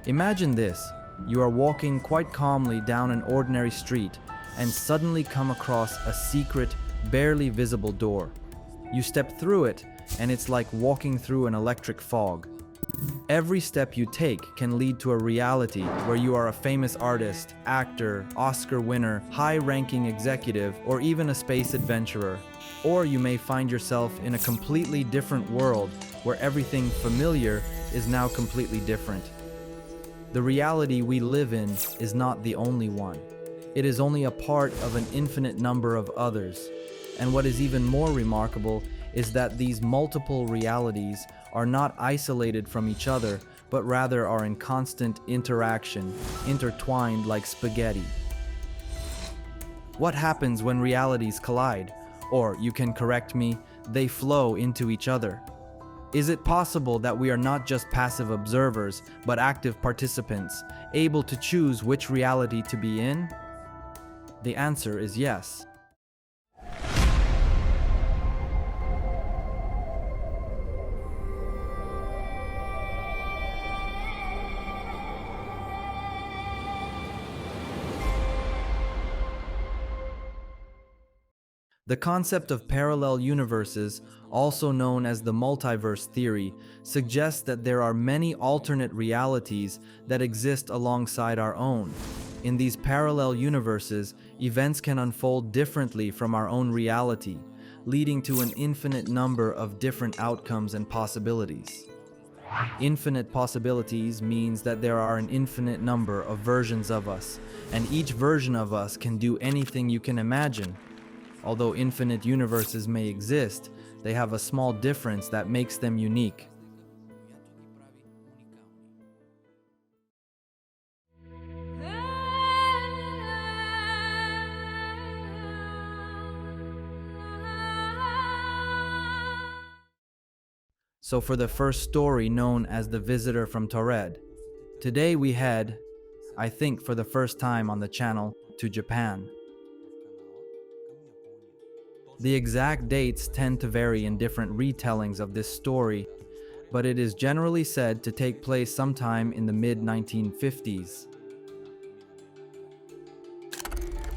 Imagine this. You are walking quite calmly down an ordinary street and suddenly come across a secret, barely visible door. You step through it, and it's like walking through an electric fog. Every step you take can lead to a reality where you are a famous artist, actor, Oscar winner, high-ranking executive, or even a space adventurer. Or you may find yourself in a completely different world where everything familiar is now completely different. The reality we live in is not the only one. It is only a part of an infinite number of others. And what is even more remarkable is that these multiple realities are not isolated from each other, but rather are in constant interaction, intertwined like spaghetti. What happens when realities collide? Or, you can correct me, they flow into each other. Is it possible that we are not just passive observers, but active participants, able to choose which reality to be in? The answer is yes. The concept of parallel universes, also known as the multiverse theory, suggests that there are many alternate realities that exist alongside our own. In these parallel universes, events can unfold differently from our own reality, leading to an infinite number of different outcomes and possibilities. Infinite possibilities means that there are an infinite number of versions of us, and each version of us can do anything you can imagine. Although infinite universes may exist, they have a small difference that makes them unique. So for the first story, known as The Visitor from Taured, today we head, I think for the first time on the channel, to Japan. The exact dates tend to vary in different retellings of this story, but it is generally said to take place sometime in the mid-1950s.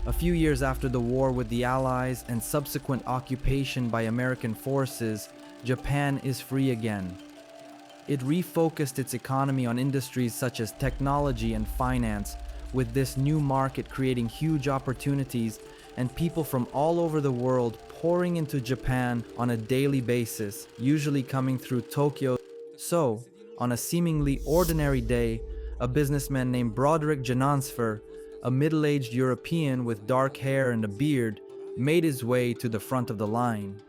A few years after the war with the Allies and subsequent occupation by American forces, Japan is free again. It refocused its economy on industries such as technology and finance, with this new market creating huge opportunities and people from all over the world pouring into Japan on a daily basis, usually coming through Tokyo. So, on a seemingly ordinary day, a businessman named Broderick Janansfer, a middle-aged European with dark hair and a beard, made his way to the front of the line.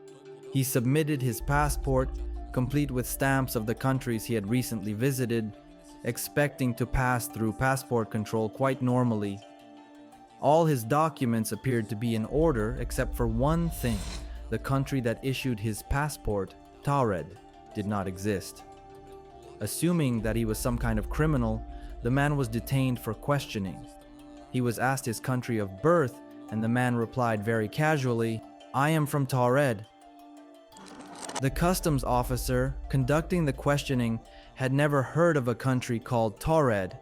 He submitted his passport, complete with stamps of the countries he had recently visited, expecting to pass through passport control quite normally. All his documents appeared to be in order except for one thing. The country that issued his passport, Taured, did not exist. Assuming that he was some kind of criminal, the man was detained for questioning. He was asked his country of birth, and the man replied very casually, "I am from Taured." The customs officer conducting the questioning had never heard of a country called Taured.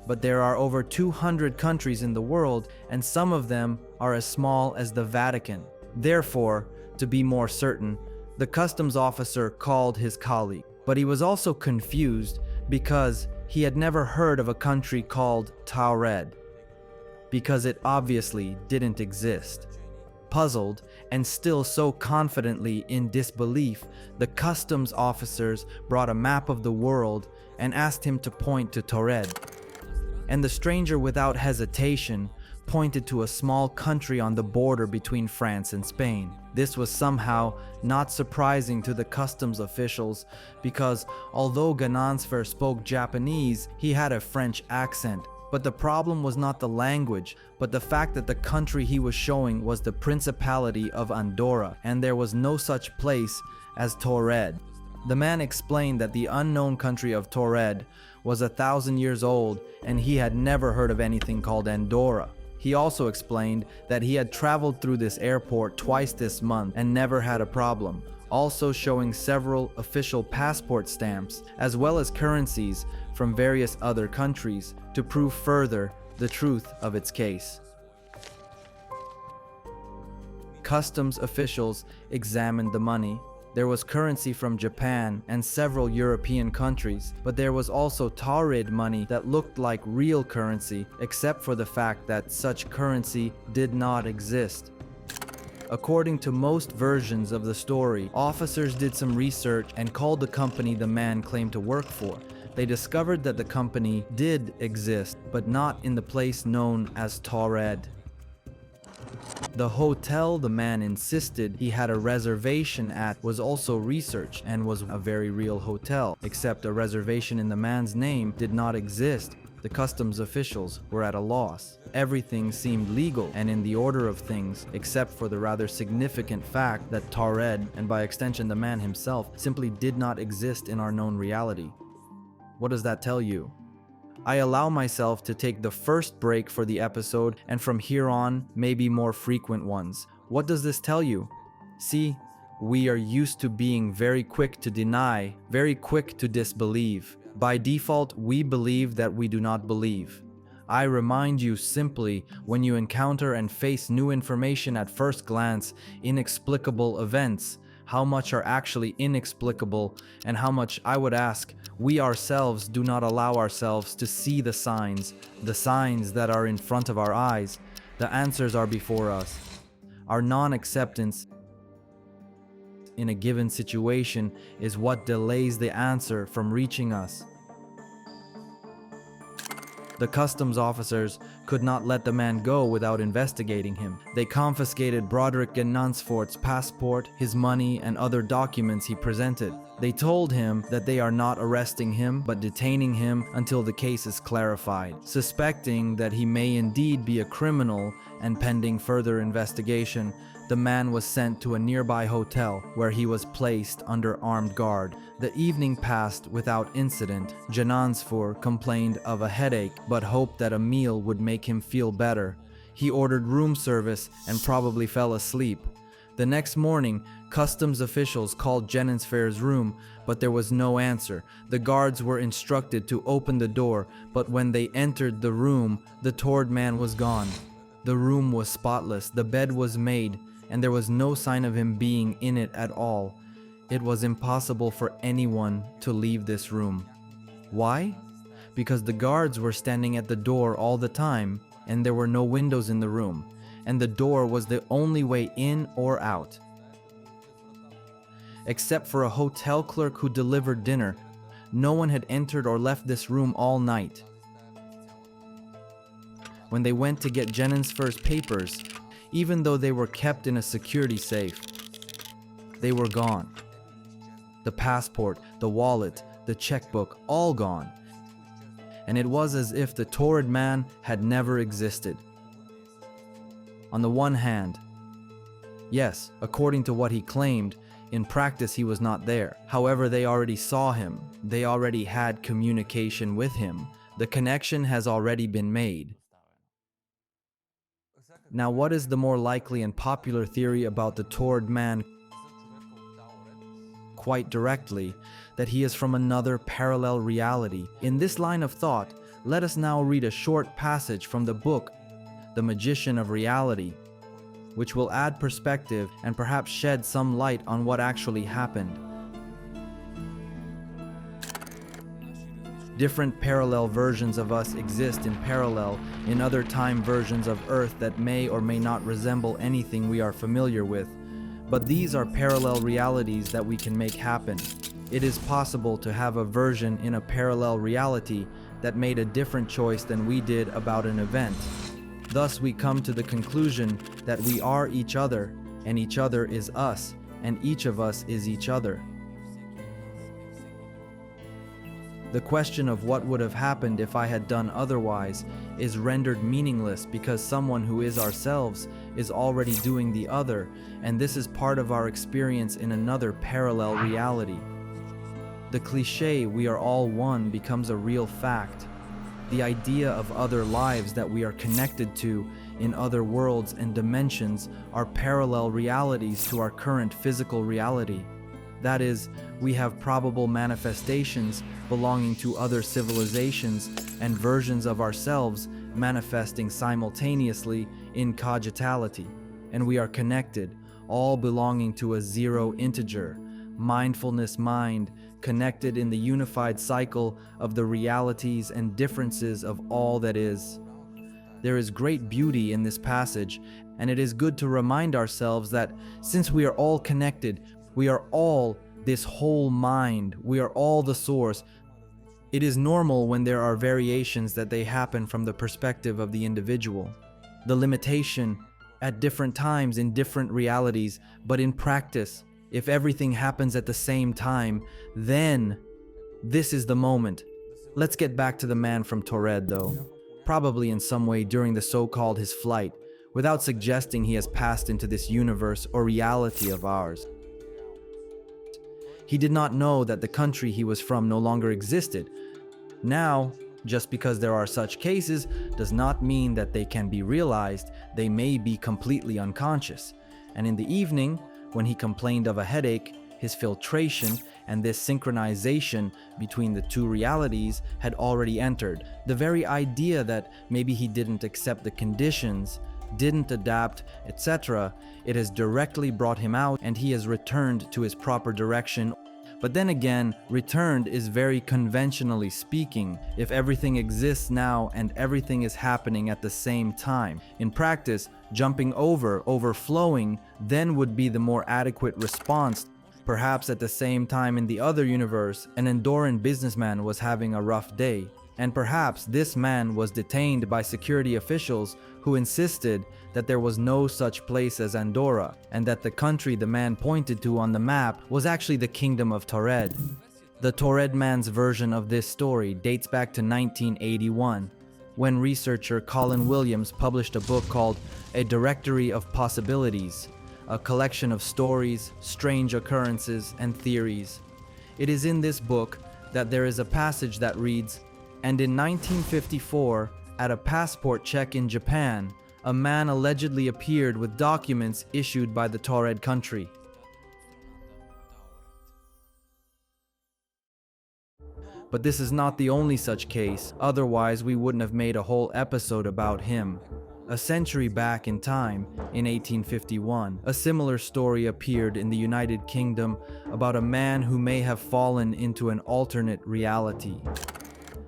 But there are over 200 countries in the world, and some of them are as small as the Vatican. Therefore, to be more certain, the customs officer called his colleague. But he was also confused because he had never heard of a country called Taured, because it obviously didn't exist. Puzzled, and still so confidently in disbelief, the customs officers brought a map of the world and asked him to point to Taured. And the stranger, without hesitation, pointed to a small country on the border between France and Spain. This was somehow not surprising to the customs officials because although Ganansfer spoke Japanese, he had a French accent. But the problem was not the language, but the fact that the country he was showing was the Principality of Andorra, and there was no such place as Taured. The man explained that the unknown country of Taured was 1,000 years old and he had never heard of anything called Andorra. He also explained that he had traveled through this airport twice this month and never had a problem. also showing several official passport stamps as well as currencies from various other countries to prove further the truth of its case. Customs officials examined the money. There was currency from Japan and several European countries, but there was also Taured money that looked like real currency, except for the fact that such currency did not exist. According to most versions of the story, officers did some research and called the company the man claimed to work for. They discovered that the company did exist, but not in the place known as Taured. The hotel the man insisted he had a reservation at was also researched and was a very real hotel, except a reservation in the man's name did not exist. The customs officials were at a loss. Everything seemed legal and in the order of things, except for the rather significant fact that Taured, and by extension the man himself, simply did not exist in our known reality. What does that tell you? I allow myself to take the first break for the episode, and from here on, maybe more frequent ones. What does this tell you? See, we are used to being very quick to deny, very quick to disbelieve. By default, we believe that we do not believe. I remind you simply, when you encounter and face new information at first glance, inexplicable events, how much are actually inexplicable, and how much, I would ask, we ourselves do not allow ourselves to see the signs that are in front of our eyes. The answers are before us. Our non-acceptance in a given situation is what delays the answer from reaching us. The customs officers could not let the man go without investigating him. They confiscated Broderick Genansfort's passport, his money, and other documents he presented. They told him that they are not arresting him, but detaining him until the case is clarified, suspecting that he may indeed be a criminal, and pending further investigation, the man was sent to a nearby hotel where he was placed under armed guard. The evening passed without incident. Genansfor complained of a headache but hoped that a meal would make him feel better. He ordered room service and probably fell asleep. The next morning, customs officials called Genansfor's room, but there was no answer. The guards were instructed to open the door, but when they entered the room, the Taured man was gone. The room was spotless, the bed was made, and there was no sign of him being in it at all. It was impossible for anyone to leave this room. Why? Because the guards were standing at the door all the time, and there were no windows in the room, and the door was the only way in or out. Except for a hotel clerk who delivered dinner, no one had entered or left this room all night. When they went to get Genansfor's papers, even though they were kept in a security safe, they were gone. The passport, the wallet, the checkbook, all gone. And it was as if the Taured man had never existed. On the one hand, yes, according to what he claimed, in practice he was not there. However, they already saw him. They already had communication with him. The connection has already been made. Now, what is the more likely and popular theory about the Taured man? Quite directly, that he is from another parallel reality. In this line of thought, let us now read a short passage from the book, The Magician of Reality, which will add perspective and perhaps shed some light on what actually happened. Different parallel versions of us exist in parallel in other time versions of Earth that may or may not resemble anything we are familiar with. But these are parallel realities that we can make happen. It is possible to have a version in a parallel reality that made a different choice than we did about an event. Thus we come to the conclusion that we are each other, and each other is us, and each of us is each other. The question of what would have happened if I had done otherwise is rendered meaningless because someone who is ourselves is already doing the other, and this is part of our experience in another parallel reality. The cliché "we are all one" becomes a real fact. The idea of other lives that we are connected to in other worlds and dimensions are parallel realities to our current physical reality. That is, we have probable manifestations belonging to other civilizations and versions of ourselves manifesting simultaneously in cogitality, and we are connected, all belonging to a zero integer, mindfulness mind, connected in the unified cycle of the realities and differences of all that is. There is great beauty in this passage, and it is good to remind ourselves that since we are all connected, we are all this whole mind, we are all the source. It is normal when there are variations that they happen from the perspective of the individual. The limitation at different times in different realities, but in practice, if everything happens at the same time, then this is the moment. Let's get back to the man from Taured though. Probably in some way during the so-called his flight, without suggesting he has passed into this universe or reality of ours. He did not know that the country he was from no longer existed. Now, just because there are such cases does not mean that they can be realized. They may be completely unconscious. And in the evening, when he complained of a headache, his filtration and this synchronization between the two realities had already entered. The very idea that maybe he didn't accept the conditions, didn't adapt, etc., it has directly brought him out and he has returned to his proper direction. But then again, returned is very conventionally speaking, if everything exists now and everything is happening at the same time. In practice, jumping over, overflowing, then would be the more adequate response. Perhaps at the same time in the other universe, an Andorran businessman was having a rough day. And perhaps this man was detained by security officials who insisted that there was no such place as Andorra, and that the country the man pointed to on the map was actually the kingdom of Taured. The Taured man's version of this story dates back to 1981, when researcher Colin Williams published a book called A Directory of Possibilities, a collection of stories, strange occurrences, and theories. It is in this book that there is a passage that reads, "And in 1954, at a passport check in Japan, a man allegedly appeared with documents issued by the Taured country." But this is not the only such case, otherwise we wouldn't have made a whole episode about him. A century back in time, in 1851, a similar story appeared in the United Kingdom about a man who may have fallen into an alternate reality.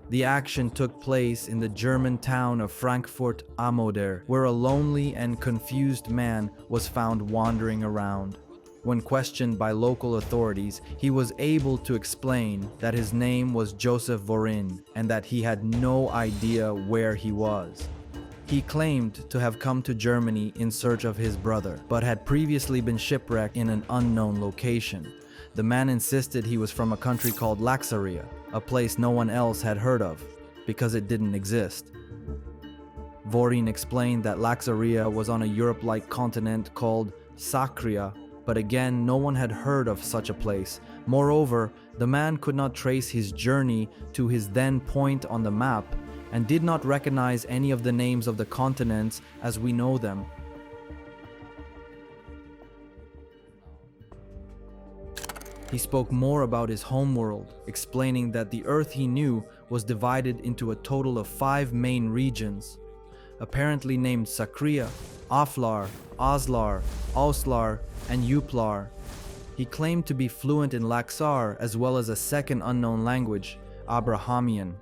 The action took place in the German town of Frankfurt am Oder, where a lonely and confused man was found wandering around. When questioned by local authorities, he was able to explain that his name was Joseph Voren and that he had no idea where he was. He claimed to have come to Germany in search of his brother, but had previously been shipwrecked in an unknown location. The man insisted he was from a country called Laxaria, a place no one else had heard of, because it didn't exist. Voren explained that Laxaria was on a Europe-like continent called Sacria, but again, no one had heard of such a place. Moreover, the man could not trace his journey to his then point on the map, and did not recognize any of the names of the continents as we know them. He spoke more about his homeworld, explaining that the Earth he knew was divided into a total of 5 main regions, apparently named Sacria, Aflar, Oslar, Auslar, and Uplar. He claimed to be fluent in Laxar as well as a second unknown language, Abrahamian.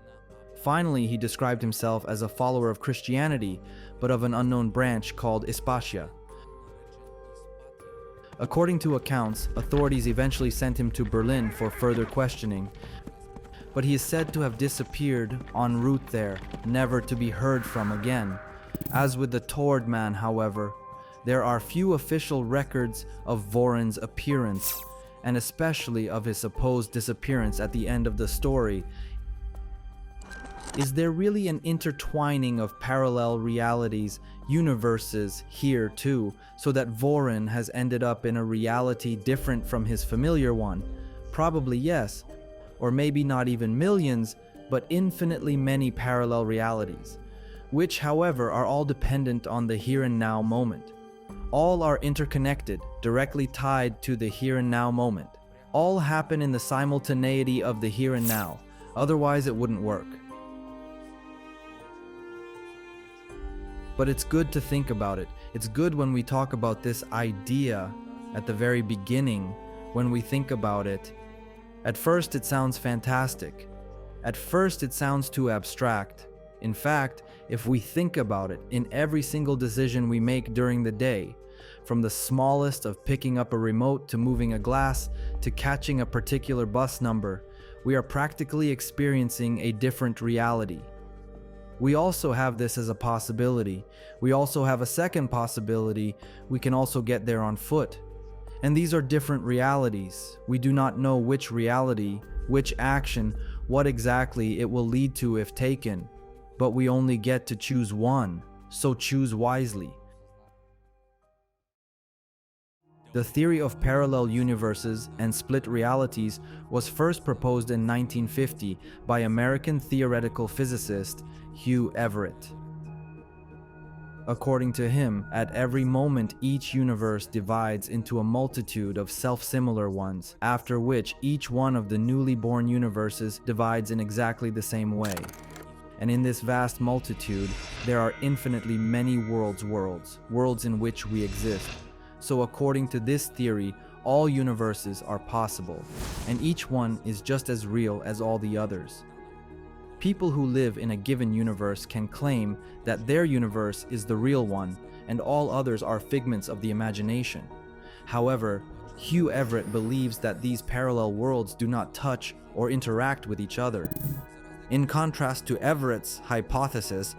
Finally, he described himself as a follower of Christianity, but of an unknown branch called Ispatia. According to accounts, authorities eventually sent him to Berlin for further questioning, but he is said to have disappeared en route there, never to be heard from again. As with the Taured man, however, there are few official records of Voren's appearance, and especially of his supposed disappearance at the end of the story. Is there really an intertwining of parallel realities, universes here too, so that Voren has ended up in a reality different from his familiar one? Probably yes, or maybe not even millions, but infinitely many parallel realities, which however are all dependent on the here and now moment. All are interconnected, directly tied to the here and now moment. all happen in the simultaneity of the here and now. Otherwise, it wouldn't work. But it's good to think about it. It's good when we talk about this idea at the very beginning, when we think about it. At first, it sounds fantastic. At first, it sounds too abstract. In fact, if we think about it, in every single decision we make during the day, from the smallest of picking up a remote to moving a glass to catching a particular bus number, we are practically experiencing a different reality. We also have this as a possibility. We also have a second possibility. We can also get there on foot. And these are different realities. We do not know which reality, which action, what exactly it will lead to if taken. But we only get to choose one, so choose wisely. The theory of parallel universes and split realities was first proposed in 1950 by American theoretical physicist Hugh Everett. According to him, at every moment each universe divides into a multitude of self-similar ones, after which each one of the newly born universes divides in exactly the same way. And in this vast multitude, there are infinitely many worlds in which we exist. So according to this theory, all universes are possible, and each one is just as real as all the others. People who live in a given universe can claim that their universe is the real one, and all others are figments of the imagination. However, Hugh Everett believes that these parallel worlds do not touch or interact with each other. In contrast to Everett's hypothesis,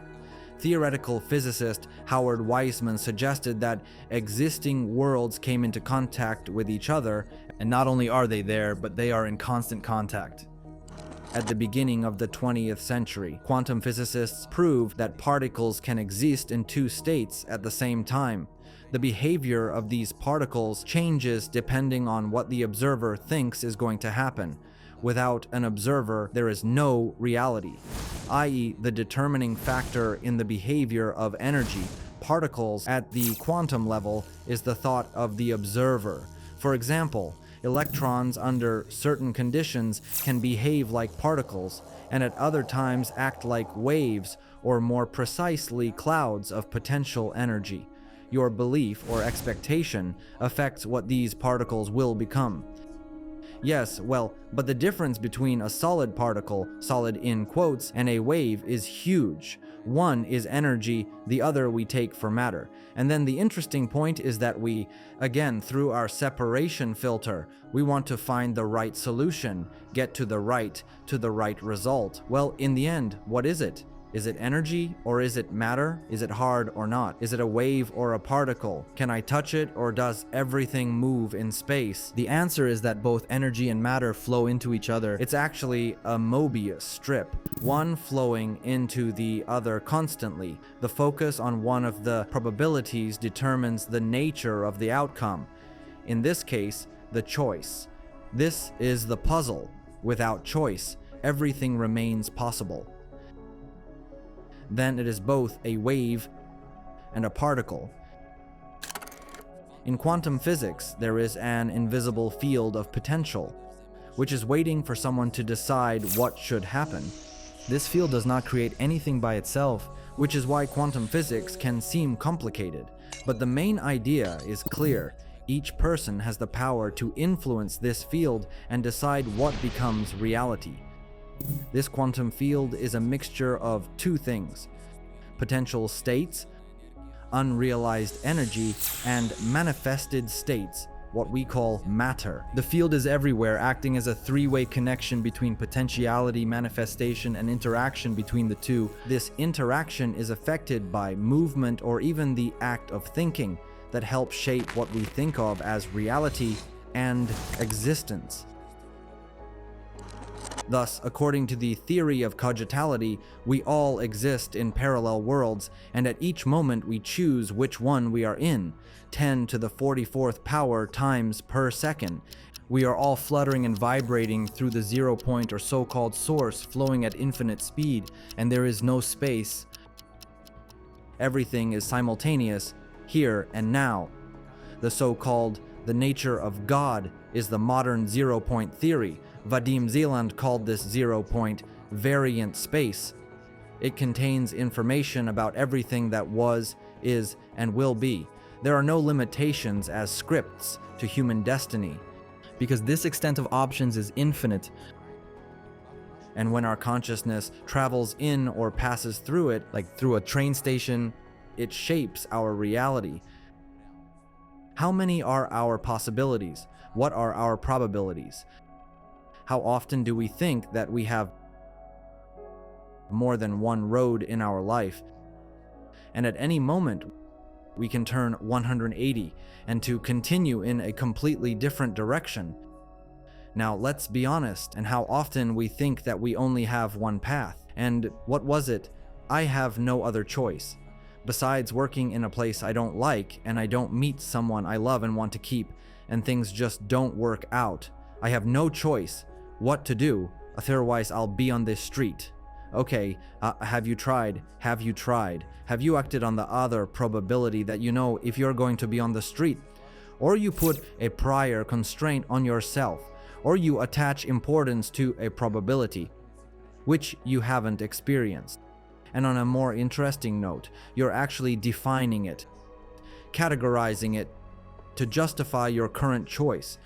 theoretical physicist Howard Weissman suggested that existing worlds came into contact with each other, and not only are they there, but they are in constant contact. At the beginning of the 20th century, quantum physicists proved that particles can exist in two states at the same time. The behavior of these particles changes depending on what the observer thinks is going to happen. Without an observer, there is no reality, i.e., the determining factor in the behavior of energy, particles at the quantum level, is the thought of the observer. For example, electrons under certain conditions can behave like particles, and at other times act like waves, or more precisely, clouds of potential energy. Your belief or expectation affects what these particles will become. Yes, well, but the difference between a solid particle, solid in quotes, and a wave is huge. One is energy, the other we take for matter. And then the interesting point is that we, again, through our separation filter, we want to find the right solution, get to the right result. Well, in the end, what is it? Is it energy or is it matter? Is it hard or not? Is it a wave or a particle? Can I touch it or does everything move in space? The answer is that both energy and matter flow into each other. It's actually a Mobius strip, one flowing into the other constantly. The focus on one of the probabilities determines the nature of the outcome. In this case, the choice. This is the puzzle. Without choice, everything remains possible. Then it is both a wave and a particle. In quantum physics, there is an invisible field of potential, which is waiting for someone to decide what should happen. This field does not create anything by itself, which is why quantum physics can seem complicated. But the main idea is clear. Each person has the power to influence this field and decide what becomes reality. This quantum field is a mixture of two things: potential states, unrealized energy, and manifested states, what we call matter. The field is everywhere, acting as a three-way connection between potentiality, manifestation, and interaction between the two. This interaction is affected by movement or even the act of thinking that helps shape what we think of as reality and existence. Thus, according to the theory of causality, we all exist in parallel worlds, and at each moment we choose which one we are in, 10 to the 44th power times per second. We are all fluttering and vibrating through the 0 point or so-called source flowing at infinite speed, and there is no space. Everything is simultaneous, here and now. The so-called The nature of God is the modern zero-point theory. Vadim Zeland called this zero-point variant space. It contains information about everything that was, is, and will be. There are no limitations as scripts to human destiny, because this extent of options is infinite. And when our consciousness travels in or passes through it, like through a train station, it shapes our reality. How many are our possibilities? What are our probabilities? How often do we think that we have more than one road in our life? And at any moment, we can turn 180 and to continue in a completely different direction. Now, let's be honest, and how often we think that we only have one path. And what was it? I have no other choice. Besides working in a place I don't like, and I don't meet someone I love and want to keep, and things just don't work out, I have no choice what to do, otherwise I'll be on this street. Okay, have you tried? Have you tried? Have you acted on the other probability that you know if you're going to be on the street? Or you put a prior constraint on yourself, or you attach importance to a probability, which you haven't experienced. And on a more interesting note, you're actually defining it, categorizing it to justify your current choice.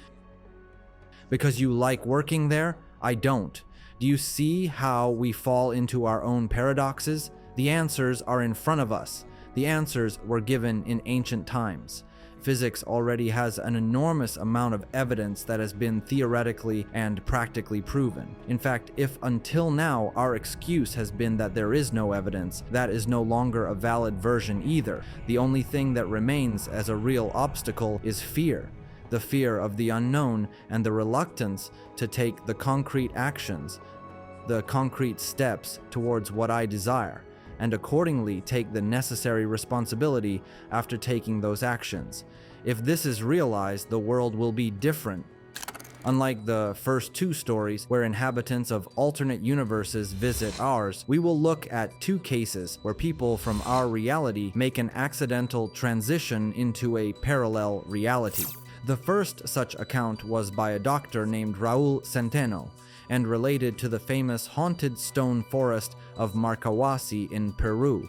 Because you like working there, I don't. Do you see how we fall into our own paradoxes? The answers are in front of us. The answers were given in ancient times. Physics already has an enormous amount of evidence that has been theoretically and practically proven. In fact, if until now our excuse has been that there is no evidence, that is no longer a valid version either. The only thing that remains as a real obstacle is fear. The fear of the unknown and the reluctance to take the concrete actions, the concrete steps towards what I desire, and accordingly take the necessary responsibility after taking those actions. If this is realized, the world will be different. Unlike the first two stories, where inhabitants of alternate universes visit ours, we will look at two cases where people from our reality make an accidental transition into a parallel reality. The first such account was by a doctor named Raul Centeno, and related to the famous haunted stone forest of Marcahuasi in Peru.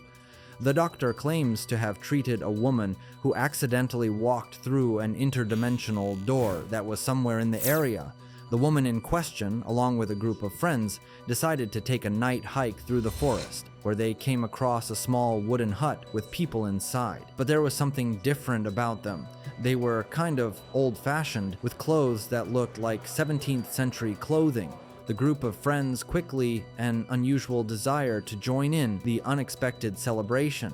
The doctor claims to have treated a woman who accidentally walked through an interdimensional door that was somewhere in the area. The woman in question, along with a group of friends, decided to take a night hike through the forest, where they came across a small wooden hut with people inside. But there was something different about them. They were kind of old-fashioned, with clothes that looked like 17th century clothing. The group of friends quickly an unusual desire to join in the unexpected celebration.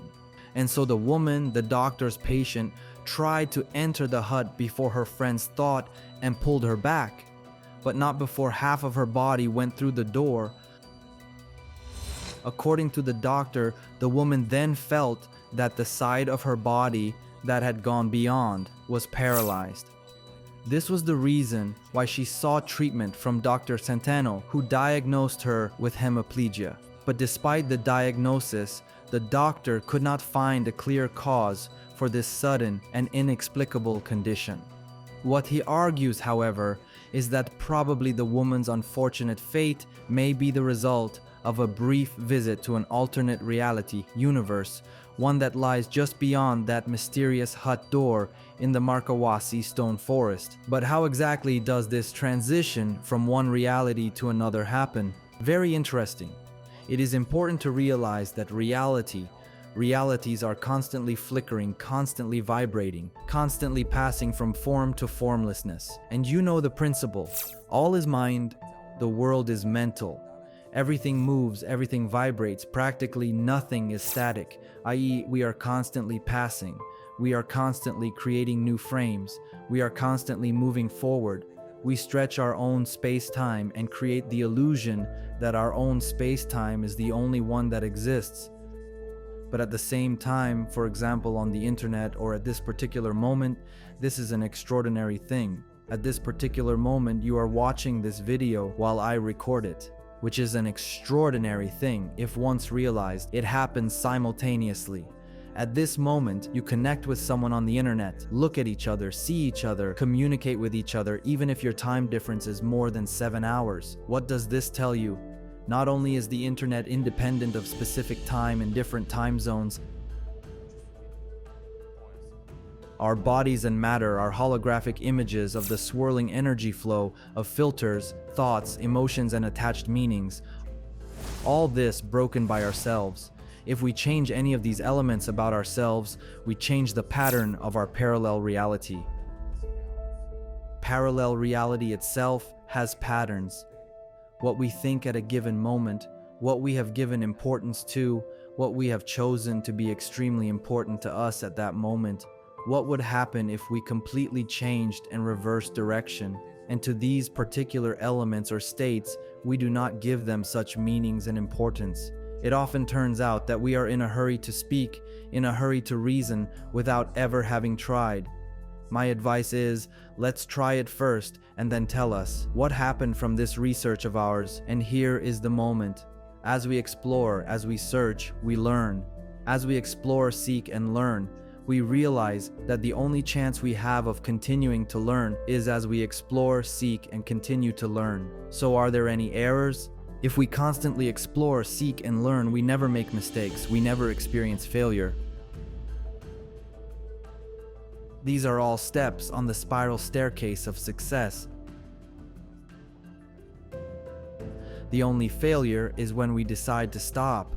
And so the woman, the doctor's patient, tried to enter the hut before her friends thought and pulled her back, but not before half of her body went through the door. According to the doctor, the woman then felt that the side of her body that had gone beyond was paralyzed. This was the reason why she sought treatment from Dr. Centeno, who diagnosed her with hemiplegia. But despite the diagnosis, the doctor could not find a clear cause for this sudden and inexplicable condition. What he argues, however, is that probably the woman's unfortunate fate may be the result of a brief visit to an alternate reality universe, one that lies just beyond that mysterious hut door in the Marcahuasi stone forest. But how exactly does this transition from one reality to another happen? Very interesting. It is important to realize that realities are constantly flickering, constantly vibrating, constantly passing from form to formlessness. And you know the principle. All is mind, the world is mental. Everything moves, everything vibrates, practically nothing is static, i.e., we are constantly passing. We are constantly creating new frames. We are constantly moving forward. We stretch our own space-time and create the illusion that our own space-time is the only one that exists. But at the same time, for example, on the internet or at this particular moment, this is an extraordinary thing. At this particular moment, you are watching this video while I record it, which is an extraordinary thing if once realized. It happens simultaneously. At this moment, you connect with someone on the internet, look at each other, see each other, communicate with each other, even if your time difference is more than 7 hours. What does this tell you? Not only is the internet independent of specific time in different time zones, our bodies and matter are holographic images of the swirling energy flow of filters, thoughts, emotions, and attached meanings. All this broken by ourselves. If we change any of these elements about ourselves, we change the pattern of our parallel reality. Parallel reality itself has patterns. What we think at a given moment, what we have given importance to, what we have chosen to be extremely important to us at that moment. What would happen if we completely changed and reversed direction? And to these particular elements or states, we do not give them such meanings and importance. It often turns out that we are in a hurry to speak, in a hurry to reason, without ever having tried. My advice is, let's try it first and then tell us what happened from this research of ours. And here is the moment. As we explore, as we search, we learn. As we explore, seek, and learn, we realize that the only chance we have of continuing to learn is as we explore, seek, and continue to learn. So are there any errors? If we constantly explore, seek, and learn, we never make mistakes, we never experience failure. These are all steps on the spiral staircase of success. The only failure is when we decide to stop.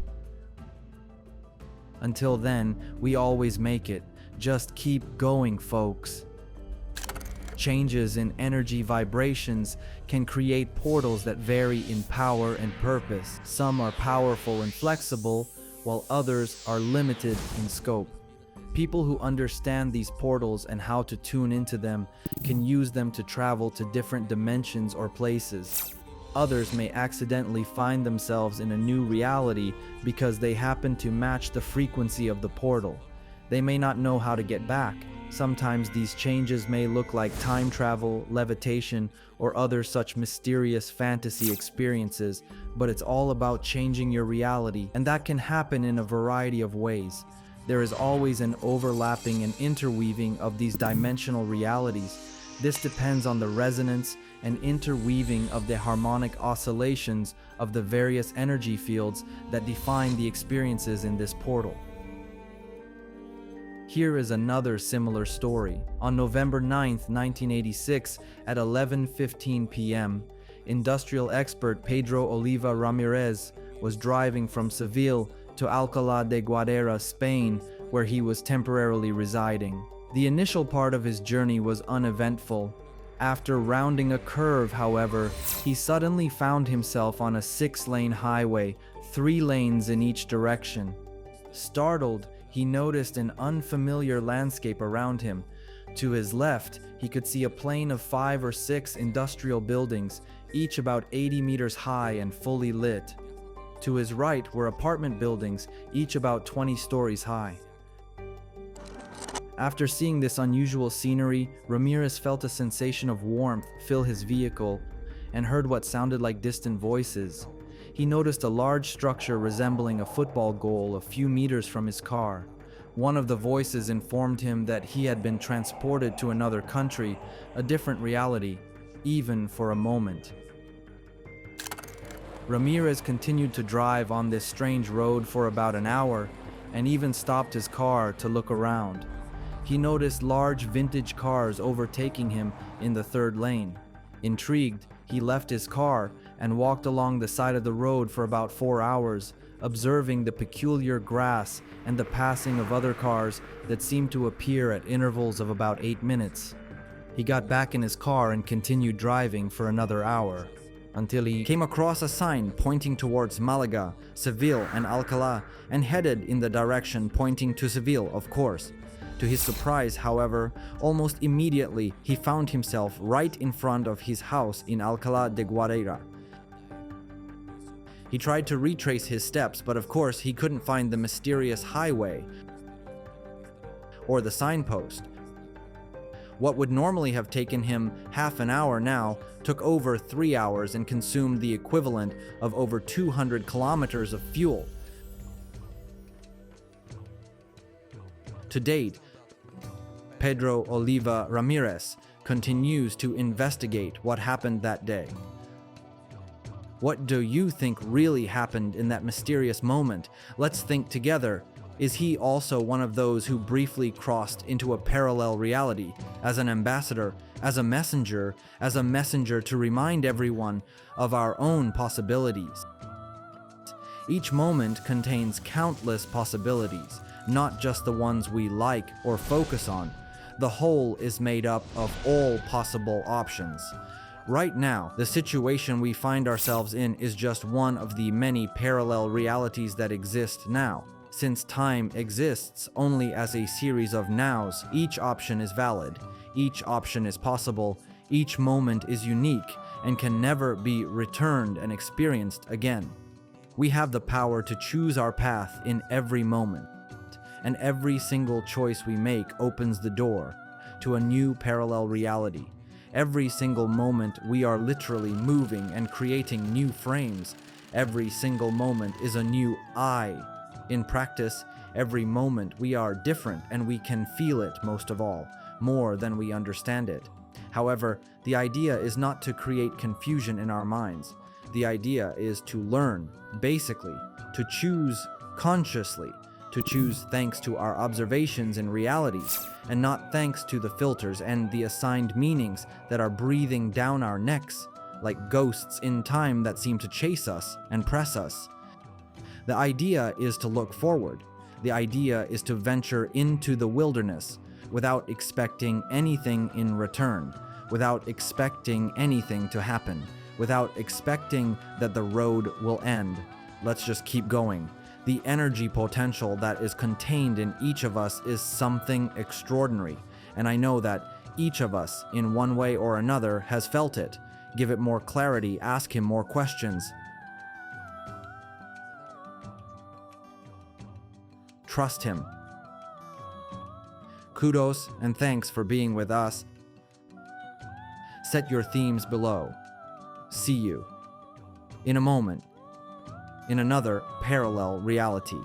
Until then, we always make it. Just keep going, folks. Changes in energy vibrations can create portals that vary in power and purpose. Some are powerful and flexible, while others are limited in scope. People who understand these portals and how to tune into them can use them to travel to different dimensions or places. Others may accidentally find themselves in a new reality because they happen to match the frequency of the portal. They may not know how to get back. Sometimes these changes may look like time travel, levitation, or other such mysterious fantasy experiences, but it's all about changing your reality, and that can happen in a variety of ways. There is always an overlapping and interweaving of these dimensional realities. This depends on the resonance and interweaving of the harmonic oscillations of the various energy fields that define the experiences in this portal. Here is another similar story. On November 9th, 1986, at 11:15 p.m., industrial expert Pedro Oliva Ramirez was driving from Seville to Alcalá de Guadaira, Spain, where he was temporarily residing. The initial part of his journey was uneventful. After rounding a curve, however, he suddenly found himself on a 6-lane highway, 3 lanes in each direction. Startled, he noticed an unfamiliar landscape around him. To his left, he could see a plain of 5 or 6 industrial buildings, each about 80 meters high and fully lit. To his right were apartment buildings, each about 20 stories high. After seeing this unusual scenery, Ramirez felt a sensation of warmth fill his vehicle and heard what sounded like distant voices. He noticed a large structure resembling a football goal a few meters from his car. One of the voices informed him that he had been transported to another country, a different reality, even for a moment. Ramirez continued to drive on this strange road for about an hour and even stopped his car to look around. He noticed large vintage cars overtaking him in the 3rd lane. Intrigued, he left his car and walked along the side of the road for about 4 hours, observing the peculiar grass and the passing of other cars that seemed to appear at intervals of about 8 minutes. He got back in his car and continued driving for another hour, until he came across a sign pointing towards Malaga, Seville, and Alcalá, and headed in the direction pointing to Seville, of course. To his surprise, however, almost immediately he found himself right in front of his house in Alcalá de Guadaira. He tried to retrace his steps, but of course he couldn't find the mysterious highway or the signpost. What would normally have taken him half an hour now took over 3 hours and consumed the equivalent of over 200 kilometers of fuel. To date, Pedro Oliva Ramirez continues to investigate what happened that day. What do you think really happened in that mysterious moment? Let's think together. Is he also one of those who briefly crossed into a parallel reality as an ambassador, as a messenger to remind everyone of our own possibilities? Each moment contains countless possibilities, not just the ones we like or focus on. The whole is made up of all possible options. Right now, the situation we find ourselves in is just one of the many parallel realities that exist now. Since time exists only as a series of nows, each option is valid, each option is possible, each moment is unique and can never be returned and experienced again. We have the power to choose our path in every moment, and every single choice we make opens the door to a new parallel reality. Every single moment we are literally moving and creating new frames. Every single moment is a new I. In practice, every moment we are different and we can feel it most of all, more than we understand it. However, the idea is not to create confusion in our minds. The idea is to learn, basically, to choose consciously, to choose thanks to our observations and realities, and not thanks to the filters and the assigned meanings that are breathing down our necks, like ghosts in time that seem to chase us and press us. The idea is to look forward. The idea is to venture into the wilderness without expecting anything in return, without expecting anything to happen, without expecting that the road will end. Let's just keep going. The energy potential that is contained in each of us is something extraordinary, and I know that each of us, in one way or another, has felt it. Give it more clarity, ask him more questions. Trust him. Kudos and thanks for being with us. Set your themes below. See you in a moment in another parallel reality.